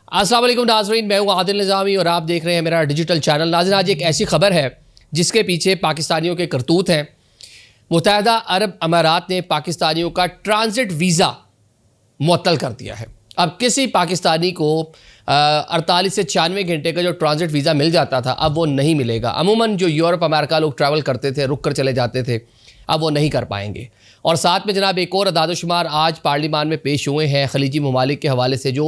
अस्सलाम वालेकुम नाज़रीन, मैं हूँ आदिल निज़ामी और आप देख रहे हैं मेरा डिजिटल चैनल। नाज़रीन, आज एक ऐसी खबर है जिसके पीछे पाकिस्तानियों के करतूत हैं। मुत्तहिदा अरब अमारात ने पाकिस्तानियों का ट्रांजिट वीज़ा मुअत्तल कर दिया है। अब किसी पाकिस्तानी को 48 से 96 घंटे का जो ट्रांजिट वीज़ा मिल जाता था, अब वो नहीं मिलेगा। अमूमन जो यूरोप अमेरिका लोग ट्रैवल करते थे, रुक कर चले जाते थे, अब वो नहीं कर पाएंगे। और साथ में जनाब एक और अदाद-ओ-शुमार आज पार्लियामान में पेश हुए हैं खलीजी ममालिक के हवाले से। जो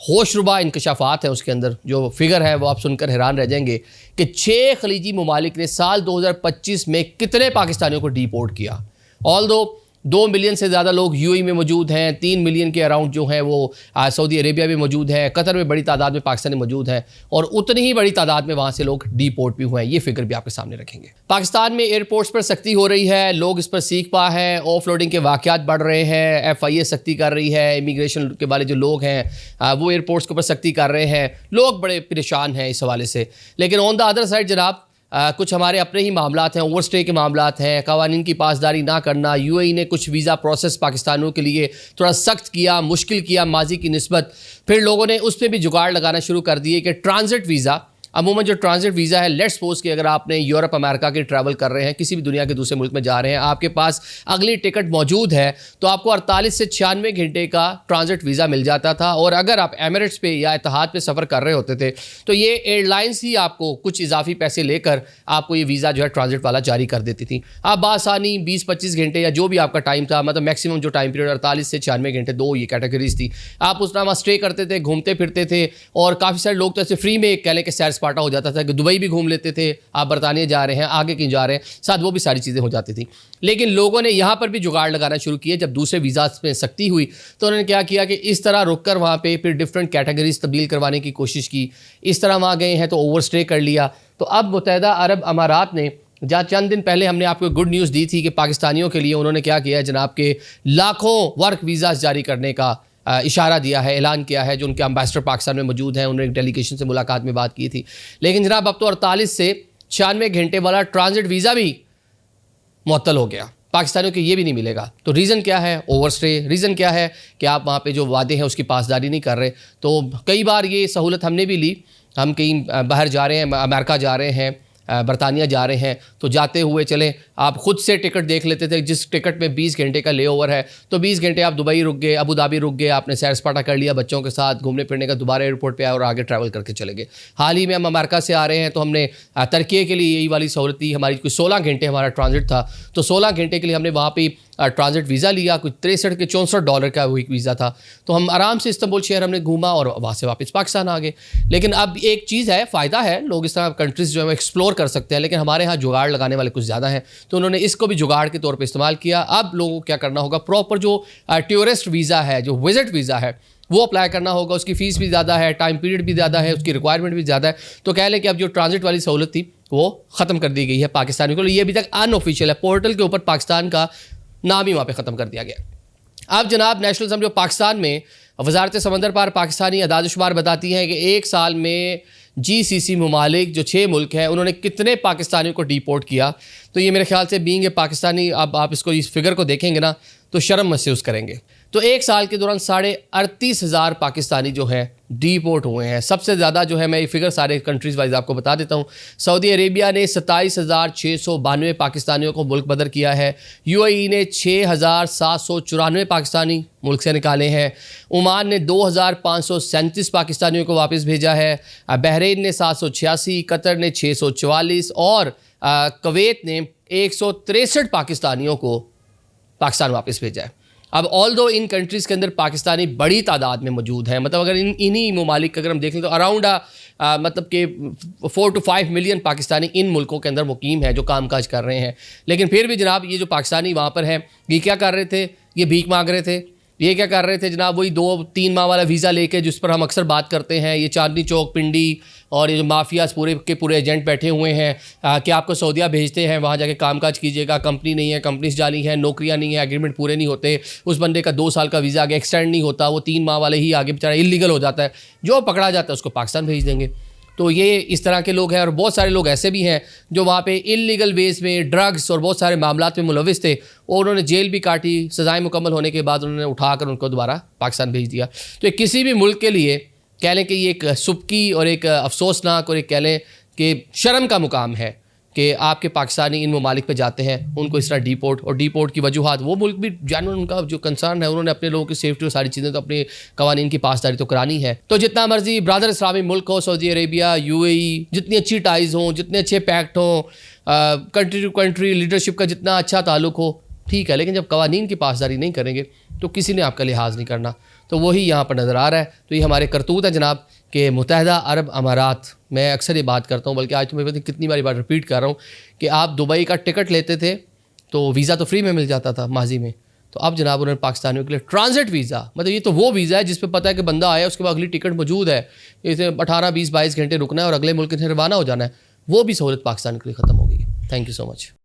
होशरुबा इंकशाफात है उसके अंदर जो फिगर है वो आप सुनकर हैरान रह जाएंगे कि 6 खलीजी ममालिक ने साल 2025 में कितने पाकिस्तानियों को डिपोर्ट किया। ऑल्दो 2 मिलियन से ज़्यादा लोग यूएई में मौजूद हैं, 3 मिलियन के अराउंड जो हैं वो सऊदी अरेबिया में मौजूद है, कतर में बड़ी तादाद में पाकिस्तानी मौजूद हैं और उतनी ही बड़ी तादाद में वहाँ से लोग डिपोर्ट भी हुए हैं। ये फिगर भी आपके सामने रखेंगे। पाकिस्तान में एयरपोर्ट्स पर सख्ती हो रही है, लोग इस पर सीख पा हैं, ऑफलोडिंग के वाक़यात बढ़ रहे हैं, FIA सख्ती कर रही है, इमिग्रेशन के वाले जो लोग हैं वो एयरपोर्ट्स के ऊपर सख्ती कर रहे हैं, लोग बड़े परेशान हैं इस हवाले से। लेकिन ऑन द अदर साइड जनाब कुछ हमारे अपने ही मामलात हैं, ओवर स्टे के मामलात हैं, कवानीन की पासदारी ना करना। यूएई ने कुछ वीज़ा प्रोसेस पाकिस्तानियों के लिए थोड़ा सख्त किया, मुश्किल किया माजी की निस्बत। फिर लोगों ने उस पर भी जुगाड़ लगाना शुरू कर दिए कि ट्रांजिट वीज़ा, अमूमन जो ट्रांजिट वीज़ा है, लेट्स सपोज कि अगर आपने यूरोप अमेरिका के ट्रैवल कर रहे हैं, किसी भी दुनिया के दूसरे मुल्क में जा रहे हैं, आपके पास अगली टिकट मौजूद है, तो आपको 48 से 96 घंटे का ट्रांजिट वीज़ा मिल जाता था। और अगर आप एमिरेट्स पे या इतिहाद पे सफ़र कर रहे होते थे तो ये एयरलाइंस ही आपको कुछ इजाफी पैसे लेकर आपको ये वीज़ा जो है ट्रांजिट वाला जारी कर देती थी। आप बासानी 20-25 घंटे या जो भी आपका टाइम था, मतलब मैक्सिमम जो टाइम पीरियड 48 से 96 घंटे, 2 ये कैटेगरीज थी, आप उस वहाँ स्टे करते थे, घूमते फिरते थे। और काफ़ी सारे लोग तो ऐसे फ्री में कह लें कि सैर सपाटा हो जाता था कि दुबई भी घूम लेते थे, आप बरतानिया जा रहे हैं, आगे कहीं जा रहे हैं, साथ वो भी सारी चीज़ें हो जाती थी। लेकिन लोगों ने यहाँ पर भी जुगाड़ लगाना शुरू किए। जब दूसरे वीज़ा में सख्ती हुई तो उन्होंने क्या किया कि इस तरह रुक कर वहाँ पे फिर डिफरेंट कैटेगरीज तब्दील करवाने की कोशिश की। इस तरह वहाँ गए हैं तो ओवर स्टे कर लिया। तो अब मुत्तहिदा अरब अमारात ने, जहाँ चंद दिन पहले हमने आपको गुड न्यूज़ दी थी कि पाकिस्तानियों के लिए उन्होंने क्या किया, जनाब के लाखों वर्क वीज़ा जारी करने का इशारा दिया है, ऐलान किया है। जो उनके एम्बेसडर पाकिस्तान में मौजूद हैं, उन्होंने एक डेलीगेशन से मुलाकात में बात की थी। लेकिन जनाब अब तो 48 से 96 घंटे वाला ट्रांजिट वीज़ा भी मुअत्तल हो गया, पाकिस्तानियों के ये भी नहीं मिलेगा। तो रीज़न क्या है? Over stay. रीज़न क्या है कि आप वहाँ पे जो वादे हैं उसकी पासदारी नहीं कर रहे। तो कई बार ये सहूलत हमने भी ली, हम कहीं बाहर जा रहे हैं, अमेरिका जा रहे हैं, बरतानिया जा रहे हैं, तो जाते हुए चले आप ख़ुद से टिकट देख लेते थे। जिस टिकट में 20 घंटे का ले ओवर है तो 20 घंटे आप दुबई रुक गए, अबू धाबी रुक गए, आपने सैर सपाटा कर लिया बच्चों के साथ, घूमने फिरने का, दोबारा एयरपोर्ट पे आए और आगे ट्रैवल करके चले गए। हाल ही में हम अमेरिका से आ रहे हैं तो हमने तुर्की के लिए यही वाली सहूलत दी। हमारी कोई 16 घंटे हमारा ट्रांजिट था, तो 16 घंटे के लिए हमने वहाँ पर ट्रांजिट वीज़ा लिया। कुछ 63 के $64 का वो एक वीज़ा था। तो हम आराम से इस्तांबुल शहर हमने घूमा और वहाँ से वापस पाकिस्तान आ गए। लेकिन अब एक चीज़ है, फ़ायदा है, लोग इस तरह कंट्रीज़ जो है वो एक्सप्लोर कर सकते हैं। लेकिन हमारे यहाँ जुगाड़ लगाने वाले कुछ ज़्यादा हैं, तो उन्होंने इसको भी जुगाड़ के तौर पे इस्तेमाल किया। अब लोगों को क्या करना होगा, प्रॉपर जो टूरिस्ट वीज़ा है, जो विज़िट वीज़ा है, वो अप्लाई करना होगा। उसकी फ़ीस भी ज़्यादा है, टाइम पीरियड भी ज़्यादा है, उसकी रिक्वायरमेंट भी ज़्यादा है। तो कह लें कि अब जो ट्रांजिट वाली सहूलत थी वो ख़त्म कर दी गई है पाकिस्तानियों को। ये अभी तक अनऑफिशियल है, पोर्टल के ऊपर पाकिस्तान का नाम ही वहाँ पे ख़त्म कर दिया गया। अब जनाब नेशनल असम्बली ऑफ पाकिस्तान में वज़ारत समंदर पार पाकिस्तानी अदाद-ओ-शुमार बताती हैं कि एक साल में GCC ममालिक जो 6 मुल्क हैं, उन्होंने कितने पाकिस्तानियों को डिपोर्ट किया। तो ये मेरे ख्याल से बीइंग ए पाकिस्तानी, अब आप इसको इस फिगर को देखेंगे ना तो शर्म महसूस करेंगे। तो एक साल के दौरान 38,500 पाकिस्तानी जो है डिपोर्ट हुए हैं। सबसे ज़्यादा जो है, मैं ये फिगर सारे कंट्रीज़ वाइज आपको बता देता हूँ। सऊदी अरेबिया ने 27,692 पाकिस्तानियों को मुल्क बदर किया है। UAE ने 6,794 पाकिस्तानी मुल्क से निकाले हैं। ओमान ने 2,537 पाकिस्तानियों को वापस भेजा है। बहरीन ने 786, कतर ने 644 और कुवैत ने 163 पाकिस्तानियों को पाकिस्तान वापस भेजा है। अब ऑल्दो इन कंट्रीज़ के अंदर पाकिस्तानी बड़ी तादाद में मौजूद हैं, मतलब अगर इन्हीं ममालिक अगर हम देख लें तो अराउंड मतलब कि 4 to 5 मिलियन पाकिस्तानी इन मुल्कों के अंदर मुकीम है जो काम काज कर रहे हैं। लेकिन फिर भी जनाब ये जो पाकिस्तानी वहाँ पर हैं, ये क्या कर रहे थे? ये भीख मांग रहे थे। ये क्या कर रहे थे जनाब? वही 2-3 माह वाला वीज़ा लेके, जिस पर हम अक्सर बात करते हैं, ये चांदनी चौक, पिंडी और ये जो माफियाज पूरे के पूरे एजेंट बैठे हुए हैं कि आपको सऊदीया भेजते हैं, वहाँ जाके कामकाज कीजिएगा, कंपनी नहीं है, कंपनीज जाली हैं, नौकरियाँ नहीं है, एग्रीमेंट पूरे नहीं होते, उस बंदे का 2 साल का वीज़ा आगे एक्सटेंड नहीं होता, वो 3 माह वाले ही आगे बेचारा इलीगल हो जाता है, जो पकड़ा जाता है उसको पाकिस्तान भेज देंगे। तो ये इस तरह के लोग हैं। और बहुत सारे लोग ऐसे भी हैं जो वहाँ पे इल्लीगल वेज में ड्रग्स और बहुत सारे मामलात में मुलविस थे, और उन्होंने जेल भी काटी, सज़ाएँ मुकम्मल होने के बाद उन्होंने उठाकर उनको दोबारा पाकिस्तान भेज दिया। तो किसी भी मुल्क के लिए کہہ لیں کہ یہ ایک سبکی اور ایک افسوسناک اور ایک کہہ لیں کہ شرم کا مقام ہے کہ آپ کے پاکستانی ان ممالک پہ جاتے ہیں، ان کو اس طرح ڈیپورٹ، اور ڈیپورٹ کی وجوہات وہ ملک بھی جانور ان کا جو کنسرن ہے، انہوں نے اپنے لوگوں کی سیفٹی اور ساری چیزیں تو اپنے قوانین کی پاسداری تو کرانی ہے. تو جتنا مرضی برادر اسلامی ملک ہو، سعودی عربیہ، UAE، جتنی اچھی ٹائز ہوں، جتنے اچھے پیکٹ ہوں، کنٹری ٹو کنٹری لیڈرشپ کا جتنا اچھا تعلق ہو، ٹھیک ہے، لیکن جب قوانین کی پاسداری نہیں کریں گے تو کسی نے آپ کا لحاظ نہیں کرنا. تو وہی یہاں پر نظر آ رہا ہے. تو یہ ہمارے کرتوت ہیں جناب کہ متحدہ عرب امارات، میں اکثر یہ بات کرتا ہوں، بلکہ آج تو میں کتنی باری بات رپیٹ کر رہا ہوں کہ آپ دبئی کا ٹکٹ لیتے تھے تو ویزا تو فری میں مل جاتا تھا ماضی میں، تو اب جناب انہوں نے پاکستانیوں کے لیے ٹرانزٹ ویزا، مطلب یہ تو وہ ویزا ہے جس پہ پتہ ہے کہ بندہ آیا اس کے بعد اگلی ٹکٹ موجود ہے، اسے 18 20 22 گھنٹے رکنا ہے اور اگلے ملک سے روانہ ہو جانا ہے، وہ بھی سہولت پاکستان کے لیے ختم ہو گئی ہے. Thank you so much.